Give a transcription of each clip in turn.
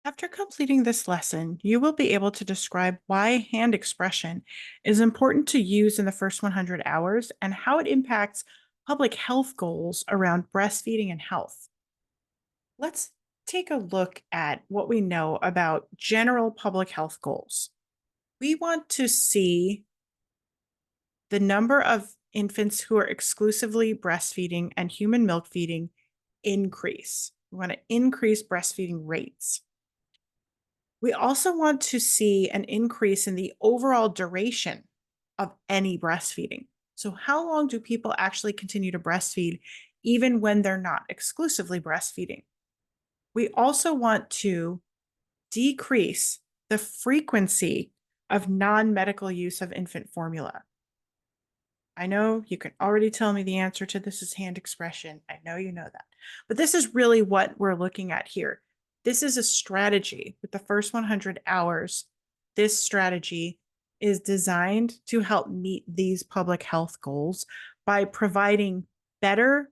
After completing this lesson, you will be able to describe why hand expression is important to use in the first 100 hours and how it impacts public health goals around breastfeeding and health. Let's take a look at what we know about general public health goals. We want to see the number of infants who are exclusively breastfeeding and human milk feeding increase. We want to increase breastfeeding rates. We also want to see an increase in the overall duration of any breastfeeding. So, how long do people actually continue to breastfeed even when they're not exclusively breastfeeding? We also want to decrease the frequency of non medical use of infant formula. I know you can already tell me the answer to this is hand expression. I know you know that. But this is really what we're looking at here. This is a strategy with the first 100 hours. This strategy is designed to help meet these public health goals by providing better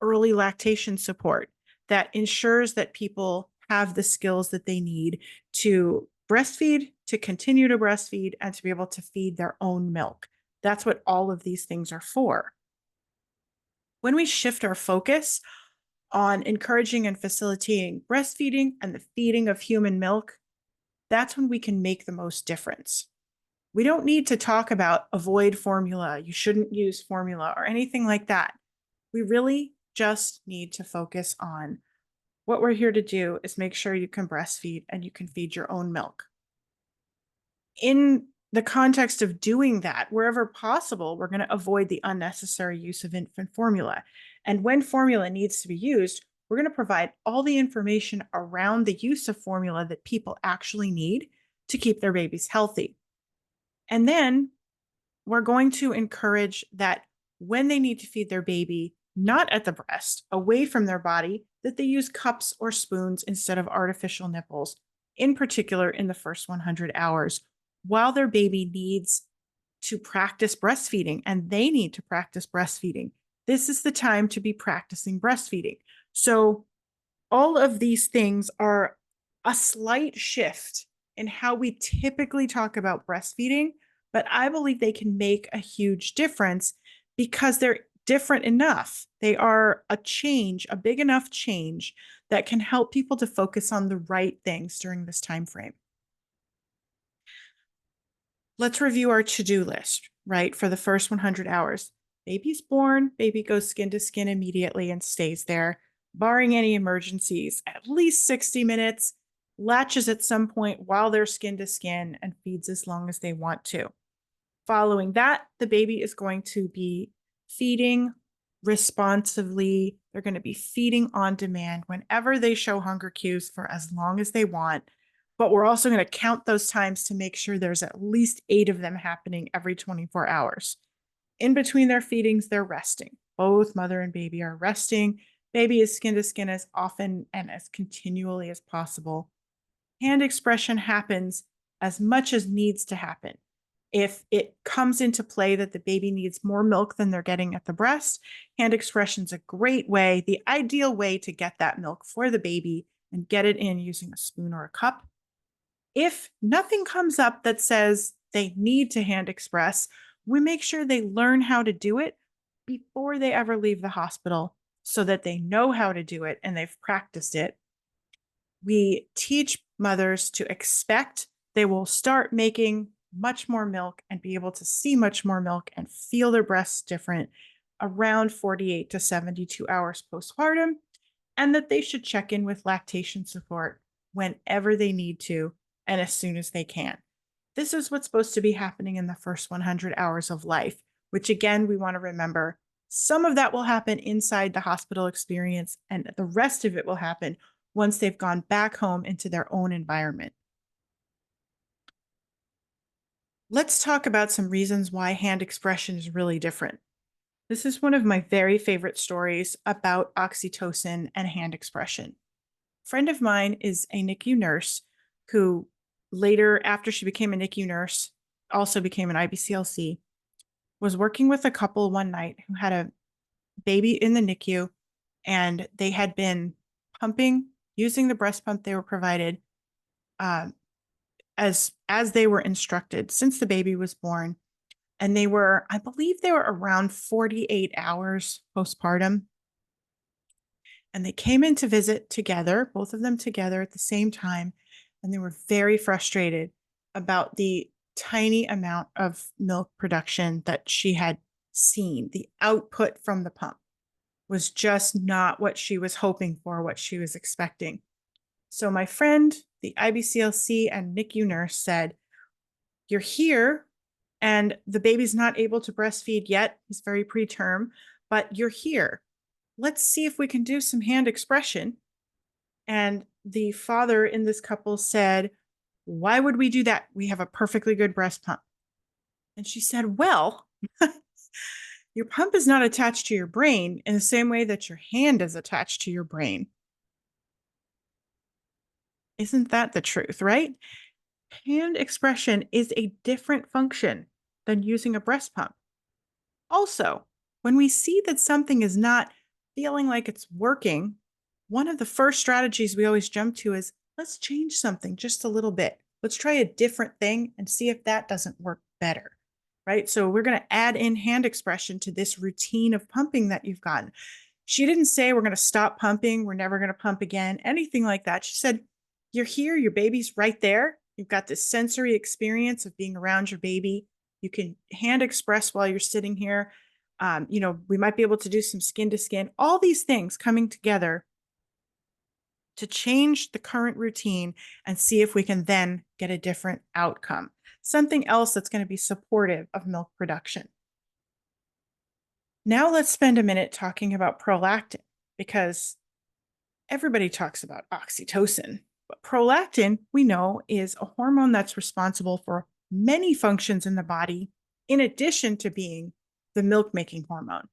early lactation support that ensures that people have the skills that they need to breastfeed, to continue to breastfeed, and to be able to feed their own milk. That's what all of these things are for. When we shift our focus on encouraging and facilitating breastfeeding and the feeding of human milk, that's when we can make the most difference. We don't need to talk about avoid formula, you shouldn't use formula, or anything like that. We really just need to focus on what we're here to do is make sure you can breastfeed and you can feed your own milk. In the context of doing that, wherever possible, we're going to avoid the unnecessary use of infant formula. And when formula needs to be used, we're going to provide all the information around the use of formula that people actually need to keep their babies healthy. And then we're going to encourage that when they need to feed their baby, not at the breast, away from their body, that they use cups or spoons instead of artificial nipples, in particular in the first 100 hours, while their baby needs to practice breastfeeding and they need to practice breastfeeding. This is the time to be practicing breastfeeding. So all of these things are a slight shift in how we typically talk about breastfeeding, but I believe they can make a huge difference because they're different enough. They are a change, a big enough change that can help people to focus on the right things during this time frame. Let's review our to-do list, right? For the first 100 hours. Baby's born, baby goes skin to skin immediately and stays there, barring any emergencies, at least 60 minutes, latches at some point while they're skin to skin and feeds as long as they want to. Following that, the baby is going to be feeding responsively. They're going to be feeding on demand whenever they show hunger cues for as long as they want. But we're also going to count those times to make sure there's at least 8 of them happening every 24 hours. In between their feedings, they're resting. Both mother and baby are resting. Baby is skin to skin as often and as continually as possible. Hand expression happens as much as needs to happen. If it comes into play that the baby needs more milk than they're getting at the breast, hand expression is a great way, the ideal way to get that milk for the baby and get it in using a spoon or a cup. If nothing comes up that says they need to hand express, we make sure they learn how to do it before they ever leave the hospital so that they know how to do it and they've practiced it. We teach mothers to expect they will start making much more milk and be able to see much more milk and feel their breasts different around 48 to 72 hours postpartum, and that they should check in with lactation support whenever they need to and as soon as they can. This is what's supposed to be happening in the first 100 hours of life, which again, we want to remember some of that will happen inside the hospital experience, and the rest of it will happen once they've gone back home into their own environment. Let's talk about some reasons why hand expression is really different. This is one of my very favorite stories about oxytocin and hand expression. A friend of mine is a NICU nurse who later, after she became a NICU nurse, also became an IBCLC, was working with a couple one night who had a baby in the NICU, and they had been pumping using the breast pump they were provided um, as they were instructed since the baby was born. And they were, I believe they were around 48 hours postpartum. And they came in to visit together, both of them together at the same time. And they were very frustrated about the tiny amount of milk production that she had seen. The output from the pump was just not what she was hoping for, what she was expecting. So my friend, the IBCLC and NICU nurse said, "You're here and the baby's not able to breastfeed yet. He's very preterm, but you're here. Let's see if we can do some hand expression." And the father in this couple said, "Why would we do that? We have a perfectly good breast pump." And she said, "Well, your pump is not attached to your brain in the same way that your hand is attached to your brain." Isn't that the truth, right? Hand expression is a different function than using a breast pump. Also, when we see that something is not feeling like it's working, one of the first strategies we always jump to is, let's change something just a little bit. Let's try a different thing and see if that doesn't work better, right? So we're going to add in hand expression to this routine of pumping that you've gotten. She didn't say we're going to stop pumping, we're never going to pump again, anything like that. She said, "You're here, your baby's right there. You've got this sensory experience of being around your baby. You can hand express while you're sitting here. We might be able to do some skin to skin, all these things coming together to change the current routine and see if we can then get a different outcome. Something else that's going to be supportive of milk production." Now let's spend a minute talking about prolactin, because everybody talks about oxytocin, but prolactin, we know, is a hormone that's responsible for many functions in the body, in addition to being the milk making hormone.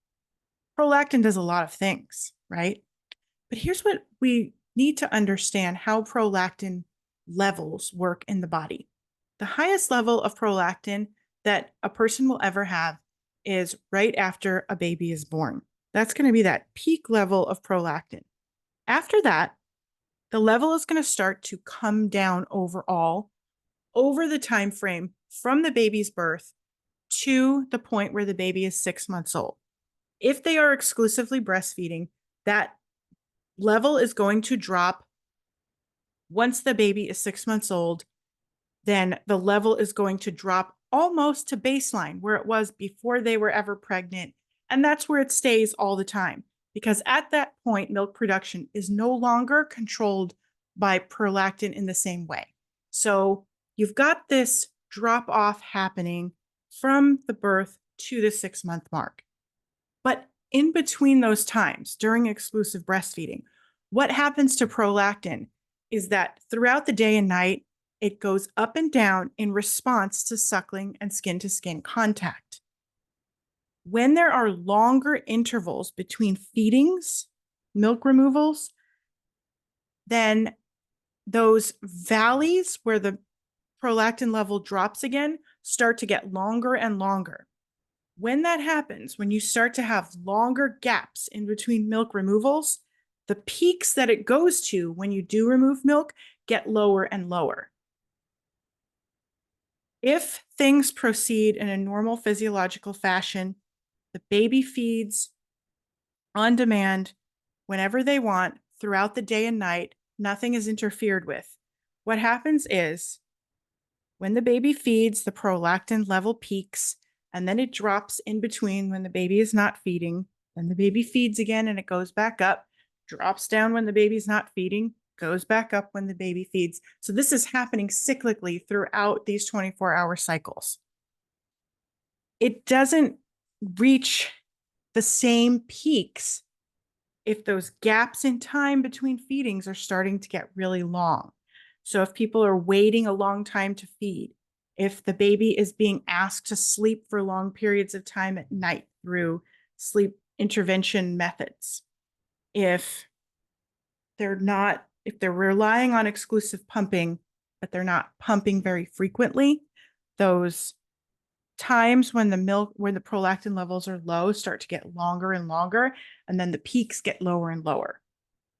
Prolactin does a lot of things, right? But here's what we need to understand: how prolactin levels work in the body. The highest level of prolactin that a person will ever have is right after a baby is born. That's going to be that peak level of prolactin. After that, the level is going to start to come down overall over the time frame from the baby's birth to the point where the baby is 6 months old. If they are exclusively breastfeeding, that level is going to drop once the baby is 6 months old. Then the level is going to drop almost to baseline where it was before they were ever pregnant. And that's where it stays all the time, because at that point, milk production is no longer controlled by prolactin in the same way. So you've got this drop off happening from the birth to the 6 month mark. But in between those times, during exclusive breastfeeding, what happens to prolactin is that throughout the day and night, it goes up and down in response to suckling and skin to skin contact. When there are longer intervals between feedings, milk removals, then those valleys where the prolactin level drops again start to get longer and longer. When that happens, when you start to have longer gaps in between milk removals, the peaks that it goes to when you do remove milk get lower and lower. If things proceed in a normal physiological fashion, the baby feeds on demand whenever they want throughout the day and night, nothing is interfered with. What happens is when the baby feeds, the prolactin level peaks, and then it drops in between when the baby is not feeding. Then the baby feeds again and it goes back up, drops down when the baby's not feeding, goes back up when the baby feeds. So this is happening cyclically throughout these 24-hour cycles. It doesn't reach the same peaks if those gaps in time between feedings are starting to get really long. So if people are waiting a long time to feed, if the baby is being asked to sleep for long periods of time at night through sleep intervention methods, if they're relying on exclusive pumping, but they're not pumping very frequently, those times when the prolactin levels are low start to get longer and longer, and then the peaks get lower and lower.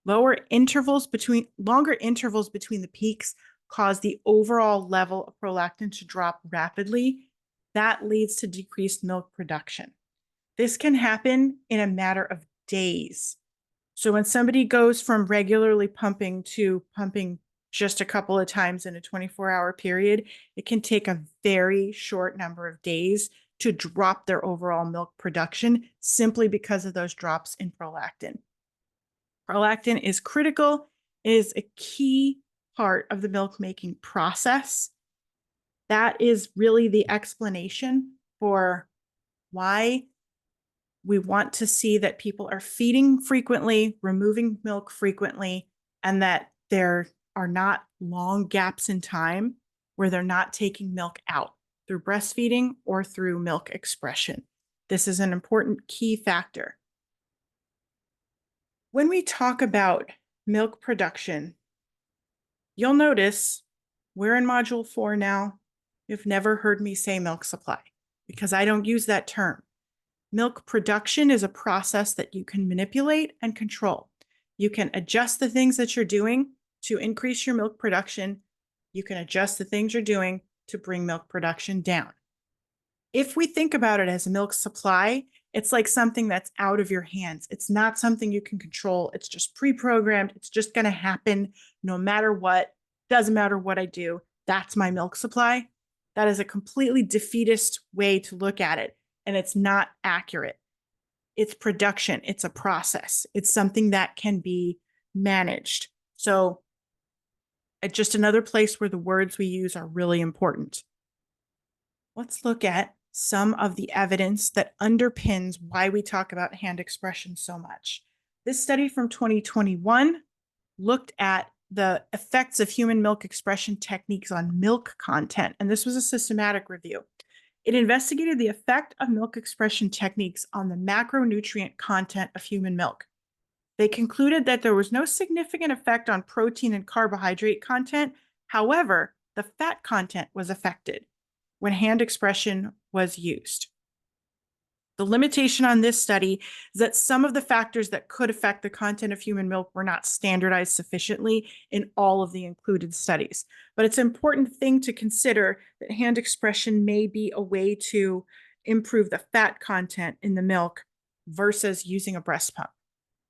Longer intervals between the peaks cause the overall level of prolactin to drop rapidly. That leads to decreased milk production. This can happen in a matter of days. So when somebody goes from regularly pumping to pumping just a couple of times in a 24-hour period, it can take a very short number of days to drop their overall milk production simply because of those drops in prolactin. Prolactin is critical, is a key part of the milk making process. That is really the explanation for why we want to see that people are feeding frequently, removing milk frequently, and that there are not long gaps in time where they're not taking milk out through breastfeeding or through milk expression. This is an important key factor. When we talk about milk production, you'll notice we're in module 4 now. You've never heard me say milk supply because I don't use that term. Milk production is a process that you can manipulate and control. You can adjust the things that you're doing to increase your milk production. You can adjust the things you're doing to bring milk production down. If we think about it as a milk supply, it's like something that's out of your hands. It's not something you can control. It's just pre-programmed. It's just going to happen no matter what. Doesn't matter what I do. That's my milk supply. That is a completely defeatist way to look at it, and it's not accurate. It's production. It's a process. It's something that can be managed. So just another place where the words we use are really important. Let's look at some of the evidence that underpins why we talk about hand expression so much. This study from 2021 looked at the effects of human milk expression techniques on milk content, and this was a systematic review. It investigated the effect of milk expression techniques on the macronutrient content of human milk. They concluded that there was no significant effect on protein and carbohydrate content. However, the fat content was affected when hand expression was used. The limitation on this study is that some of the factors that could affect the content of human milk were not standardized sufficiently in all of the included studies. But it's an important thing to consider that hand expression may be a way to improve the fat content in the milk versus using a breast pump,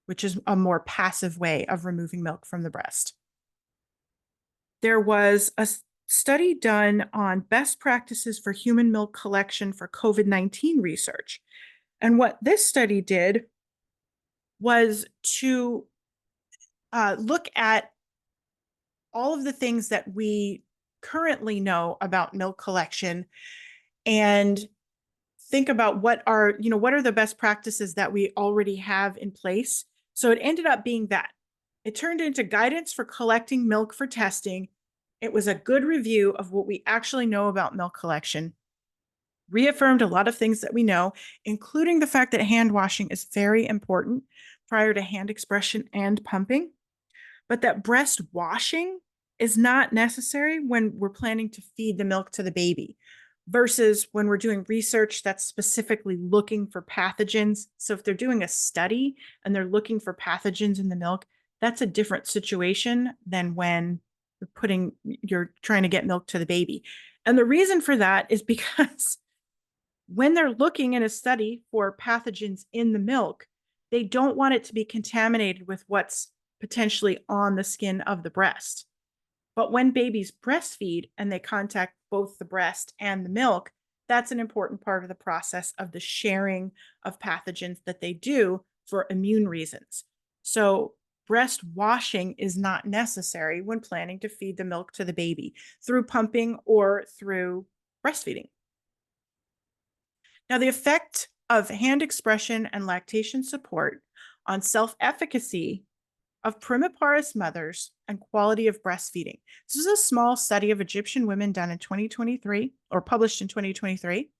which is a more passive way of removing milk from the breast. There was a study done on best practices for human milk collection for COVID-19 research. And what this study did was to look at all of the things that we currently know about milk collection and think about what are the best practices that we already have in place. So it ended up being that. It turned into guidance for collecting milk for testing. It was a good review of what we actually know about milk collection, reaffirmed a lot of things that we know, including the fact that hand washing is very important prior to hand expression and pumping, but that breast washing is not necessary when we're planning to feed the milk to the baby versus when we're doing research that's specifically looking for pathogens. So if they're doing a study and they're looking for pathogens in the milk, that's a different situation than when you're trying to get milk to the baby. And the reason for that is because when they're looking in a study for pathogens in the milk, they don't want it to be contaminated with what's potentially on the skin of the breast. But when babies breastfeed and they contact both the breast and the milk, that's an important part of the process of the sharing of pathogens that they do for immune reasons. So breast washing is not necessary when planning to feed the milk to the baby through pumping or through breastfeeding. Now, the effect of hand expression and lactation support on self-efficacy of primiparous mothers and quality of breastfeeding. This is a small study of Egyptian women done in 2023 or published in 2023.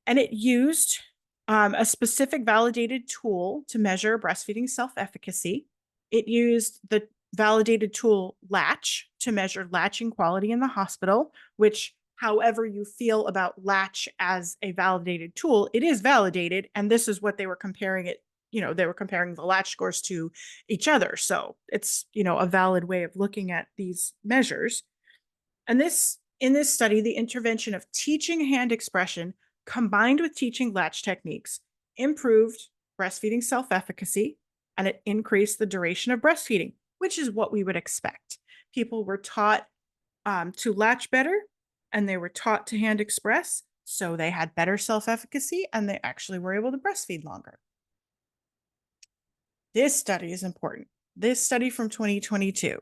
And it used a specific validated tool to measure breastfeeding self-efficacy. It used the validated tool latch to measure latching quality in the hospital, which however you feel about latch as a validated tool, it is validated. And this is what they were comparing it, they were comparing the latch scores to each other. So it's, a valid way of looking at these measures. And in this study, the intervention of teaching hand expression combined with teaching latch techniques improved breastfeeding self-efficacy, and it increased the duration of breastfeeding, which is what we would expect. People were taught to latch better, and they were taught to hand express, so they had better self-efficacy, and they actually were able to breastfeed longer. This study is important. This study from 2022.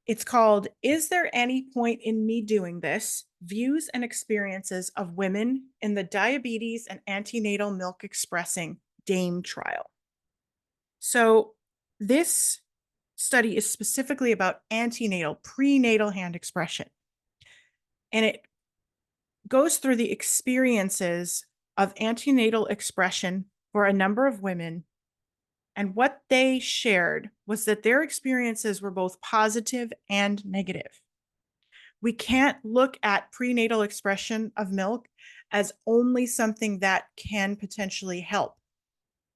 It's called, "Is There Any Point in Me Doing This? Views and Experiences of Women in the Diabetes and Antenatal Milk Expressing DAME Trial." So this study is specifically about prenatal hand expression. And it goes through the experiences of antenatal expression for a number of women. And what they shared was that their experiences were both positive and negative. We can't look at prenatal expression of milk as only something that can potentially help.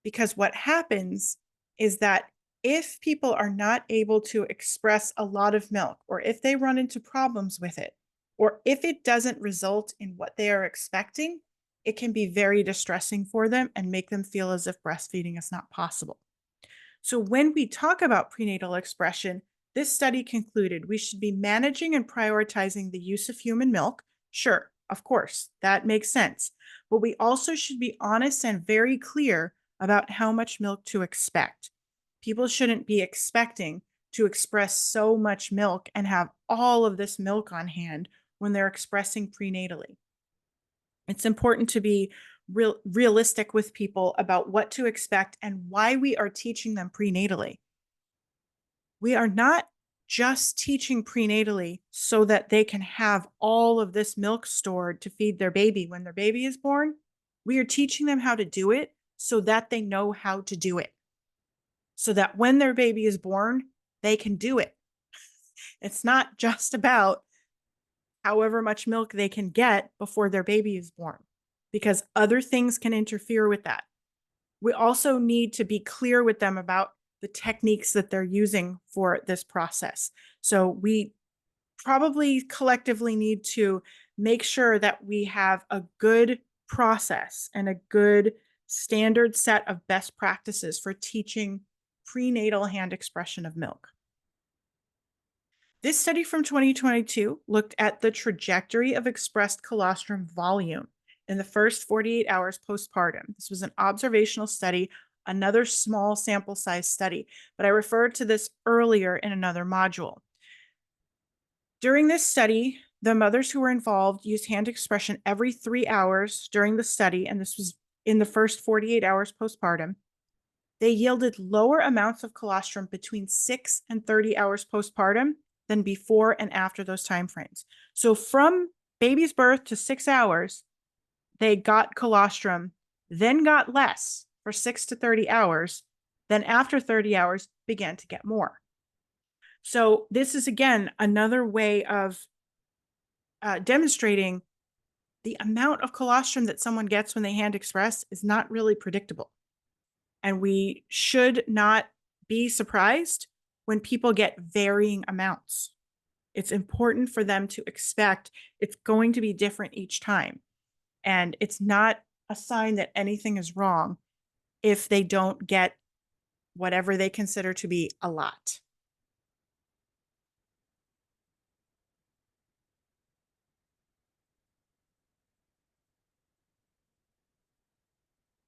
Because what happens is that if people are not able to express a lot of milk, or if they run into problems with it, or if it doesn't result in what they are expecting, it can be very distressing for them and make them feel as if breastfeeding is not possible. So when we talk about prenatal expression, this study concluded we should be managing and prioritizing the use of human milk. Sure, of course, that makes sense. But we also should be honest and very clear about how much milk to expect. People shouldn't be expecting to express so much milk and have all of this milk on hand when they're expressing prenatally. It's important to be realistic with people about what to expect and why we are teaching them prenatally. We are not just teaching prenatally so that they can have all of this milk stored to feed their baby when their baby is born. We are teaching them how to do it so that they know how to do it, so that when their baby is born, they can do it. It's not just about however much milk they can get before their baby is born, because other things can interfere with that. We also need to be clear with them about the techniques that they're using for this process. So we probably collectively need to make sure that we have a good process and a good standard set of best practices for teaching prenatal hand expression of milk. This study from 2022 looked at the trajectory of expressed colostrum volume in the first 48 hours postpartum. This was an observational study, another small sample size study, but I referred to this earlier in another module. During this study, the mothers who were involved used hand expression every 3 hours during the study, and this was in the first 48 hours postpartum. They yielded lower amounts of colostrum between 6 and 30 hours postpartum than before and after those timeframes. So from baby's birth to 6 hours, they got colostrum, then got less for 6 to 30 hours, then after 30 hours began to get more. So this is, again, another way of demonstrating the amount of colostrum that someone gets when they hand express is not really predictable. And we should not be surprised when people get varying amounts. It's important for them to expect it's going to be different each time. And it's not a sign that anything is wrong if they don't get whatever they consider to be a lot.